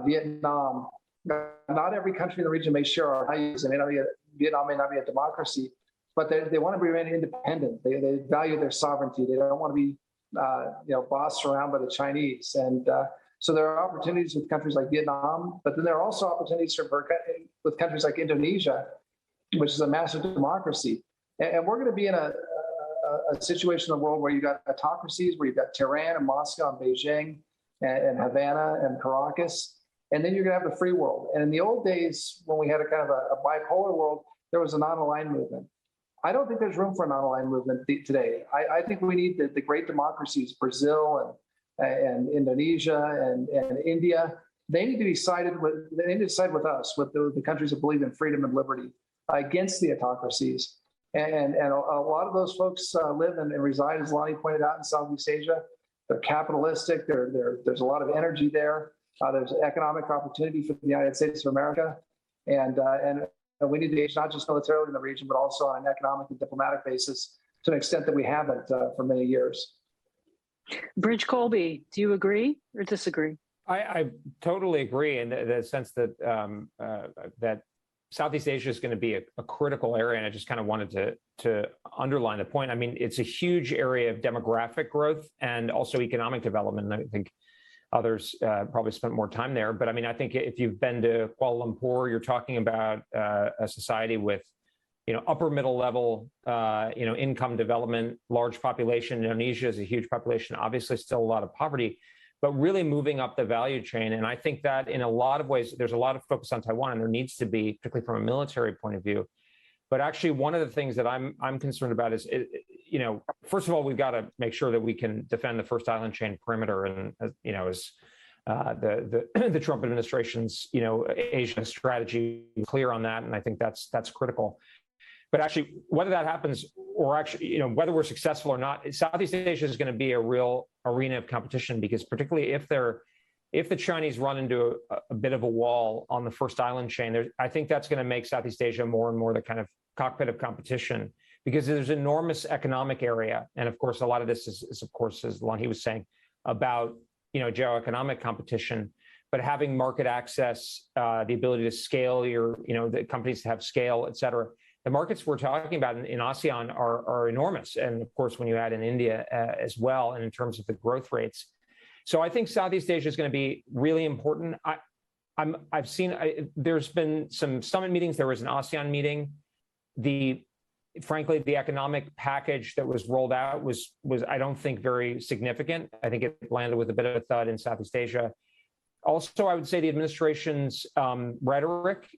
Vietnam. Not every country in the region may share our values. Vietnam may not be a democracy, but they want to remain independent. They value their sovereignty. They don't want to be bossed around by the Chinese. And so there are opportunities with countries like Vietnam, but then there are also opportunities with countries like Indonesia, which is a massive democracy. And we're going to be in a situation in the world where you've got autocracies, where you've got Tehran and Moscow and Beijing and Havana and Caracas, and then you're going to have the free world. And in the old days, when we had a kind of a bipolar world, there was a non-aligned movement. I don't think there's room for a non-aligned movement today. I think we need the great democracies, Brazil and Indonesia and India. They need to side with us, with the countries that believe in freedom and liberty, against the autocracies. And a lot of those folks live and reside, as Lonnie pointed out, in Southeast Asia. They're capitalistic. There's a lot of energy there. There's economic opportunity for the United States of America, and we need to engage not just militarily in the region, but also on an economic and diplomatic basis to an extent that we haven't for many years. Bridge Colby, do you agree or disagree? I totally agree in the sense that that Southeast Asia is going to be a critical area, and I just kind of wanted to underline the point. I mean, it's a huge area of demographic growth and also economic development. And I think others probably spent more time there, but I mean, I think if you've been to Kuala Lumpur, you're talking about a society with, upper middle level, income development, large population. Indonesia is a huge population, obviously still a lot of poverty, but really moving up the value chain. And I think that in a lot of ways, there's a lot of focus on Taiwan, and there needs to be, particularly from a military point of view. But actually, one of the things that I'm concerned about is, first of all, we've got to make sure that we can defend the first island chain perimeter, and as the Trump administration's Asia strategy is clear on that, and I think that's critical. But actually, whether that happens or actually, whether we're successful or not, Southeast Asia is going to be a real arena of competition, because particularly if the Chinese run into a bit of a wall on the first island chain, I think that's going to make Southeast Asia more and more the kind of cockpit of competition, because there's enormous economic area. And of course, a lot of this is of course, as Lonnie was saying, about geoeconomic competition, but having market access, the ability to scale the companies to have scale, et cetera. The markets we're talking about in ASEAN are enormous. And of course, when you add in India as well, and in terms of the growth rates. So I think Southeast Asia is going to be really important. I've seen, there's been some summit meetings. There was an ASEAN meeting. Frankly, the economic package that was rolled out was I don't think very significant. I think it landed with a bit of a thud in Southeast Asia. Also, I would say the administration's rhetoric,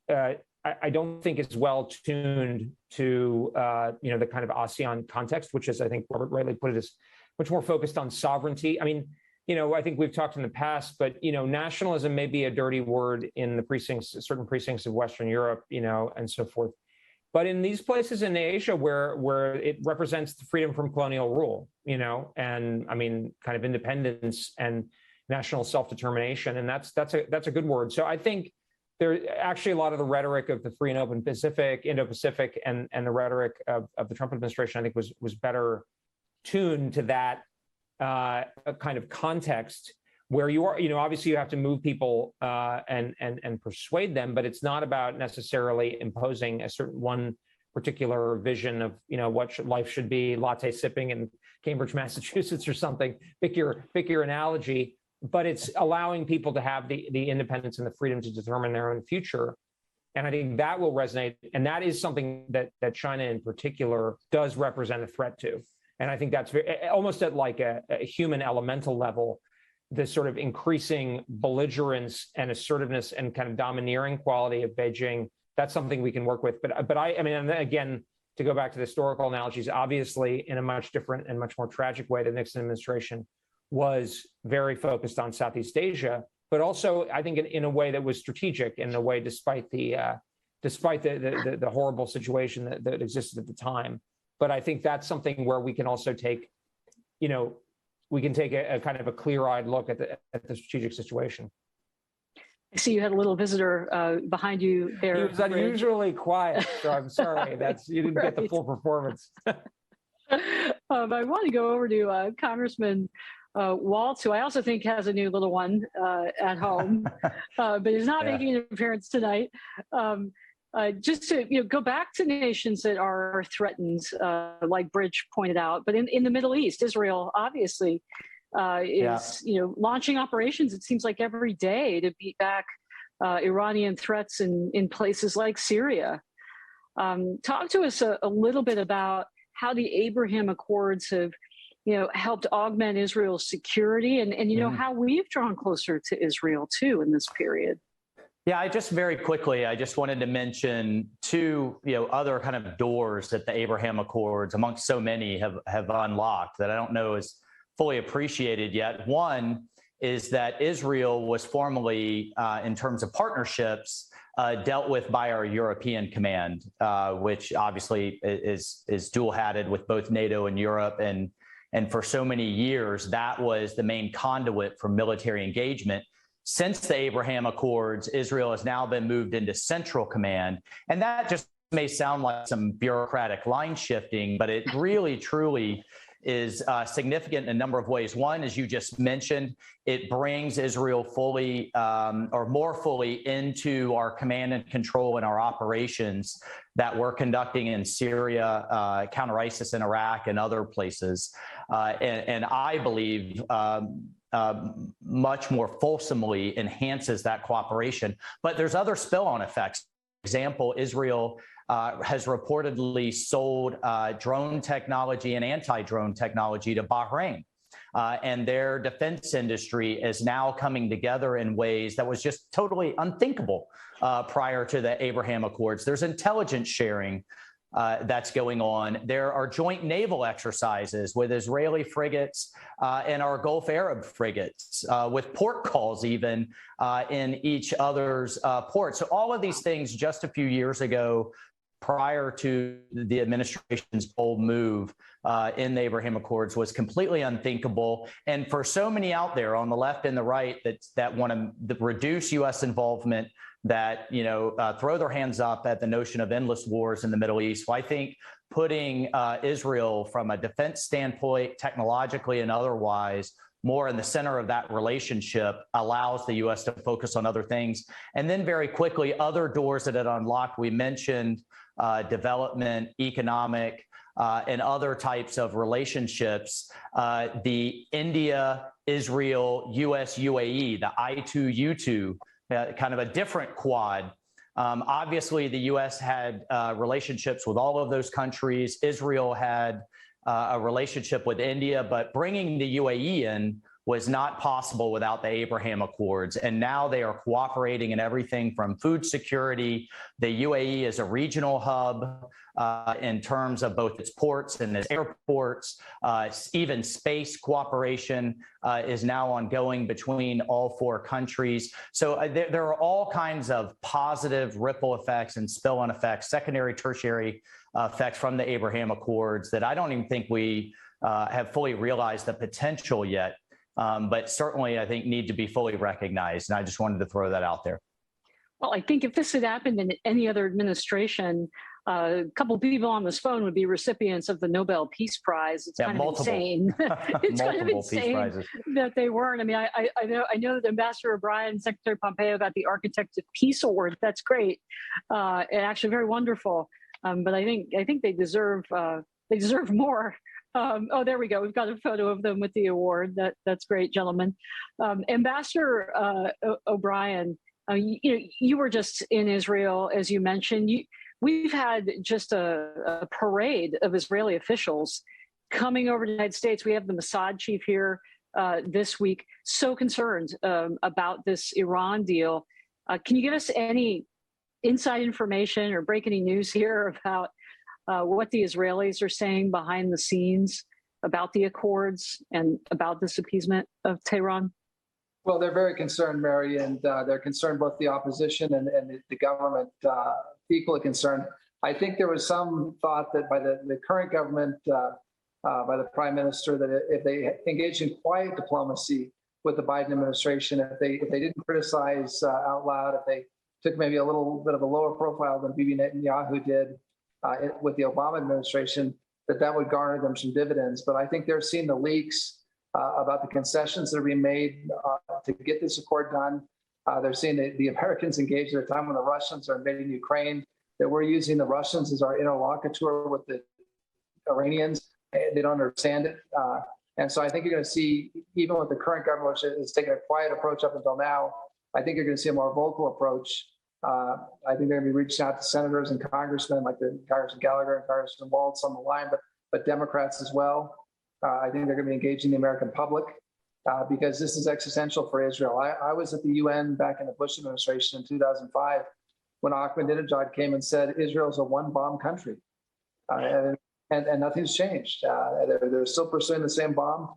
I don't think is well tuned to the kind of ASEAN context, which is, I think Robert rightly put it, is much more focused on sovereignty. I mean, I think we've talked in the past, but nationalism may be a dirty word in the certain precincts of Western Europe, and so forth. But in these places in Asia where it represents the freedom from colonial rule, and I mean, kind of independence and national self-determination, and that's a good word. So I think there actually a lot of the rhetoric of the free and open Pacific, Indo-Pacific, and the rhetoric of the Trump administration, I think was better tuned to that kind of context, where you are, obviously you have to move people and persuade them, but it's not about necessarily imposing a certain one particular vision of what life should be, latte sipping in Cambridge, Massachusetts, or something. Pick your analogy, but it's allowing people to have the independence and the freedom to determine their own future. And I think that will resonate, and that is something that China in particular does represent a threat to. And I think that's almost at like a human elemental level, this sort of increasing belligerence and assertiveness and kind of domineering quality of Beijing that's something we can work with. But I mean, and again, to go back to the historical analogies, obviously in a much different and much more tragic way, the Nixon administration was very focused on Southeast Asia, but also I think in a way that was strategic, in a way despite the horrible situation that existed at the time. But I think that's something where we can also take, we can take a kind of a clear-eyed look at the strategic situation. I see you had a little visitor behind you there. He was unusually quiet, so I'm sorry. You didn't get the full performance. I want to go over to Congressman Waltz, who I also think has a new little one at home, but he's not making an appearance tonight. Just to go back to nations that are threatened, like Bridge pointed out, but in the Middle East, Israel obviously is launching operations. It seems like every day to beat back Iranian threats in places like Syria. Talk to us a little bit about how the Abraham Accords have helped augment Israel's security, and how we've drawn closer to Israel too in this period. Yeah, I just wanted to mention two, other kind of doors that the Abraham Accords, amongst so many, have unlocked that I don't know is fully appreciated yet. One is that Israel was formerly, in terms of partnerships, dealt with by our European Command, which obviously is dual-hatted with both NATO and Europe, and for so many years that was the main conduit for military engagement. Since the Abraham Accords, Israel has now been moved into Central Command, and that just may sound like some bureaucratic line shifting, but it really, truly is significant in a number of ways. One, as you just mentioned, it brings Israel fully or more fully into our command and control in our operations that we're conducting in Syria, counter ISIS in Iraq, and other places. And I believe much more fulsomely enhances that cooperation. But there's other spill-on effects. For example, Israel has reportedly sold drone technology and anti-drone technology to Bahrain. And their defense industry is now coming together in ways that was just totally unthinkable prior to the Abraham Accords. There's intelligence sharing that's going on. There are joint naval exercises with Israeli frigates and our Gulf Arab frigates, with port calls even in each other's ports. So all of these things just a few years ago, prior to the administration's bold move in the Abraham Accords, was completely unthinkable. And for so many out there on the left and the right that want to reduce U.S. involvement, that throw their hands up at the notion of endless wars in the Middle East, well, I think putting Israel from a defense standpoint, technologically and otherwise, more in the center of that relationship allows the U.S. to focus on other things. And then very quickly, other doors that it unlocked, we mentioned development, economic, and other types of relationships. The India, Israel, U.S., UAE, the I2U2, kind of a different quad. Obviously, the U.S. had relationships with all of those countries. Israel had a relationship with India, but bringing the UAE in was not possible without the Abraham Accords. And now they are cooperating in everything from food security. The UAE is a regional hub in terms of both its ports and its airports. Even space cooperation is now ongoing between all four countries. So there are all kinds of positive ripple effects and spill-on effects, secondary, tertiary effects from the Abraham Accords that I don't even think we have fully realized the potential yet. But certainly, I think, need to be fully recognized. And I just wanted to throw that out there. Well, I think if this had happened in any other administration, a couple of people on this phone would be recipients of the Nobel Peace Prize. It's kind of insane. It's kind of insane that they weren't. I mean, I know that Ambassador O'Brien and Secretary Pompeo got the Architect of Peace Award. That's great, and actually very wonderful. But I think they deserve more. Oh, there we go. We've got a photo of them with the award. That's great, gentlemen. Ambassador O'Brien, you were just in Israel, as you mentioned. We've had just a parade of Israeli officials coming over to the United States. We have the Mossad chief here this week, so concerned about this Iran deal. Can you give us any inside information or break any news here about what the Israelis are saying behind the scenes about the accords and about this appeasement of Tehran? Well, they're very concerned, Mary, and they're concerned, both the opposition and the government, equally concerned. I think there was some thought that by the current government, by the prime minister, that if they engaged in quiet diplomacy with the Biden administration, if they didn't criticize out loud, if they took maybe a little bit of a lower profile than Bibi Netanyahu did with the Obama administration, that would garner them some dividends. But I think they're seeing the leaks about the concessions that are being made to get this accord done. They're seeing the Americans engaged at a time when the Russians are invading Ukraine, that we're using the Russians as our interlocutor with the Iranians. They don't understand it. And so I think you're going to see, even with the current government, which is taking a quiet approach up until now, I think you're going to see a more vocal approach. I think they're going to be reaching out to senators and congressmen like the Congressman Gallagher and Congressman Waltz on the line, but Democrats as well. I think they're going to be engaging the American public because this is existential for Israel. I was at the UN back in the Bush administration in 2005 when Ahmadinejad came and said Israel's a one-bomb country, and nothing's changed. They're still pursuing the same bomb.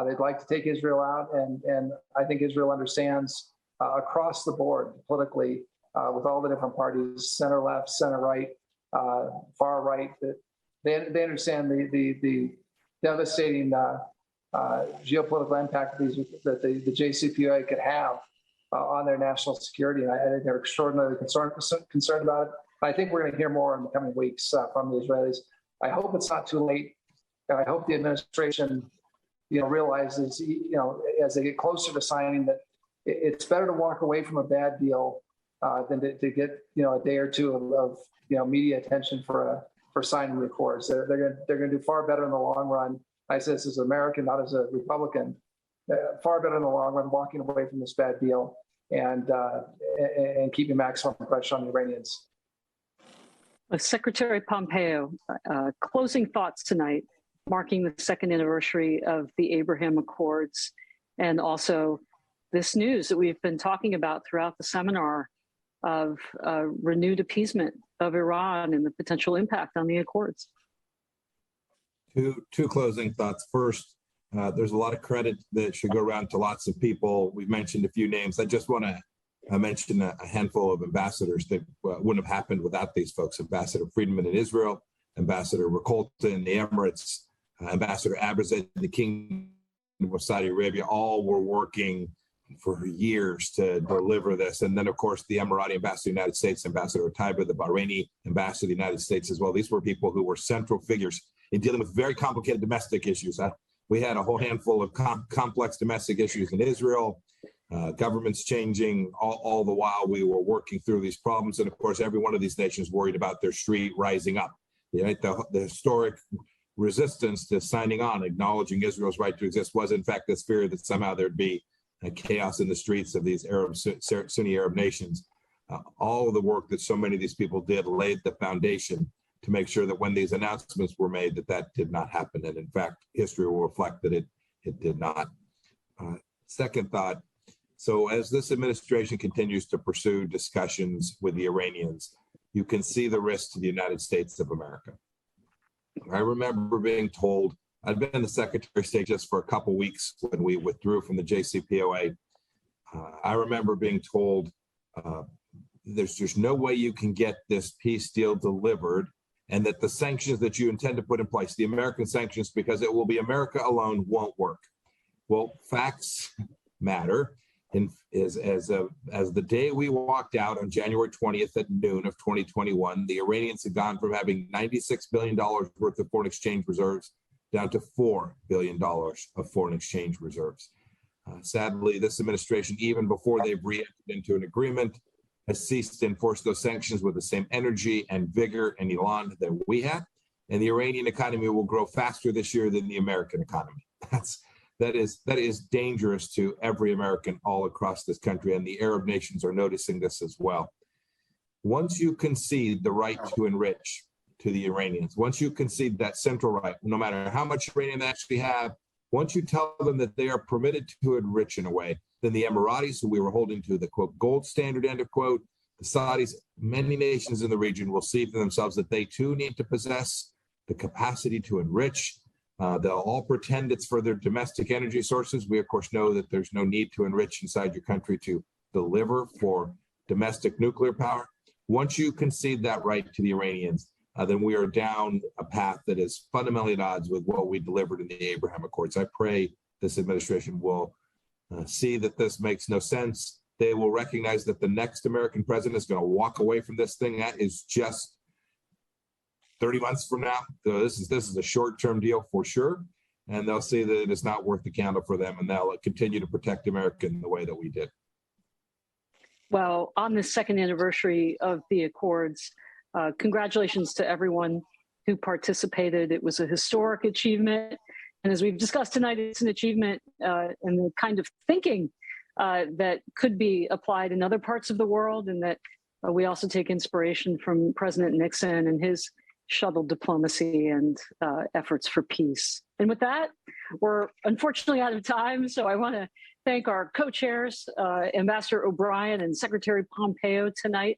They'd like to take Israel out, and I think Israel understands across the board politically with all the different parties, center left, center right, far right, that they understand the devastating geopolitical impact that the JCPOA could have on their national security. And I think they're extraordinarily concerned about it. I think we're going to hear more in the coming weeks from the Israelis. I hope it's not too late. And I hope the administration, realizes, as they get closer to signing, that it's better to walk away from a bad deal than to get, a day or two of media attention for signing the accords. They're going to do far better in the long run. I say this as an American, not as a Republican. Far better in the long run, walking away from this bad deal and keeping maximum pressure on the Iranians. Secretary Pompeo, closing thoughts tonight, marking the second anniversary of the Abraham Accords, and also this news that we've been talking about throughout the seminar of renewed appeasement of Iran and the potential impact on the accords. Two closing thoughts. First, there's a lot of credit that should go around to lots of people. We've mentioned a few names. I just want to mention a handful of ambassadors that wouldn't have happened without these folks. Ambassador Friedman in Israel, Ambassador Rakolta in the Emirates, Ambassador Abrazet in the Kingdom of Saudi Arabia, all were working for years to deliver this. And then, of course, the Emirati ambassador to the United States, Ambassador Taiba, the Bahraini ambassador to the United States as well. These were people who were central figures in dealing with very complicated domestic issues. We had a whole handful of complex domestic issues in Israel, governments changing, all the while we were working through these problems. And of course, every one of these nations worried about their street rising up. Right? The historic resistance to signing on, acknowledging Israel's right to exist, was in fact this fear that somehow there'd be chaos in the streets of these Sunni Arab nations. All of the work that so many of these people did laid the foundation to make sure that when these announcements were made, that did not happen. And in fact, history will reflect that it did not. Second thought, so as this administration continues to pursue discussions with the Iranians, you can see the risk to the United States of America. I remember being told, I'd been the Secretary of State just for a couple of weeks when we withdrew from the JCPOA. I remember being told, there's no way you can get this peace deal delivered, and that the sanctions that you intend to put in place, the American sanctions, because it will be America alone, won't work. Well, facts matter. And as the day we walked out on January 20th at noon of 2021, the Iranians had gone from having $96 billion worth of foreign exchange reserves down to $4 billion of foreign exchange reserves. Sadly, this administration, even before they've re-entered into an agreement, has ceased to enforce those sanctions with the same energy and vigor and elan that we had. And the Iranian economy will grow faster this year than the American economy. That is dangerous to every American all across this country, and the Arab nations are noticing this as well. Once you concede the right to enrich to the Iranians, once you concede that central right, no matter how much uranium they actually have, once you tell them that they are permitted to enrich in a way, then the Emiratis, who we were holding to the quote gold standard, end of quote, The Saudis, many nations in the region will see for themselves that they too need to possess the capacity to enrich. They'll all pretend it's for their domestic energy sources. We, of course, know that there's no need to enrich inside your country to deliver for domestic nuclear power. Once you concede that right to the Iranians, then we are down a path that is fundamentally at odds with what we delivered in the Abraham Accords. I pray this administration will see that this makes no sense. They will recognize that the next American president is going to walk away from this thing. That is just 30 months from now. So this is a short-term deal for sure. And they'll see that it is not worth the candle for them, and they'll continue to protect America in the way that we did. Well, on the second anniversary of the Accords, congratulations to everyone who participated. It was a historic achievement. And as we've discussed tonight, it's an achievement and the kind of thinking that could be applied in other parts of the world, and that we also take inspiration from President Nixon and his shuttle diplomacy and efforts for peace. And with that, we're unfortunately out of time. So I want to thank our co-chairs, Ambassador O'Brien and Secretary Pompeo tonight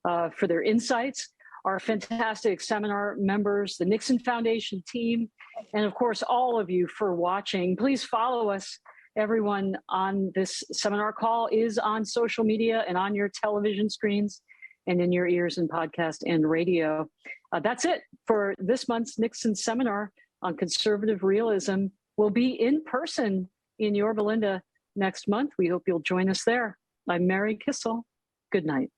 for their insights, our fantastic seminar members, the Nixon Foundation team, and of course, all of you for watching. Please follow us. Everyone on this seminar call is on social media and on your television screens and in your ears and podcast and radio. That's it for this month's Nixon seminar on conservative realism. We'll be in person in Yorba Linda next month. We hope you'll join us there. I'm Mary Kissel. Good night.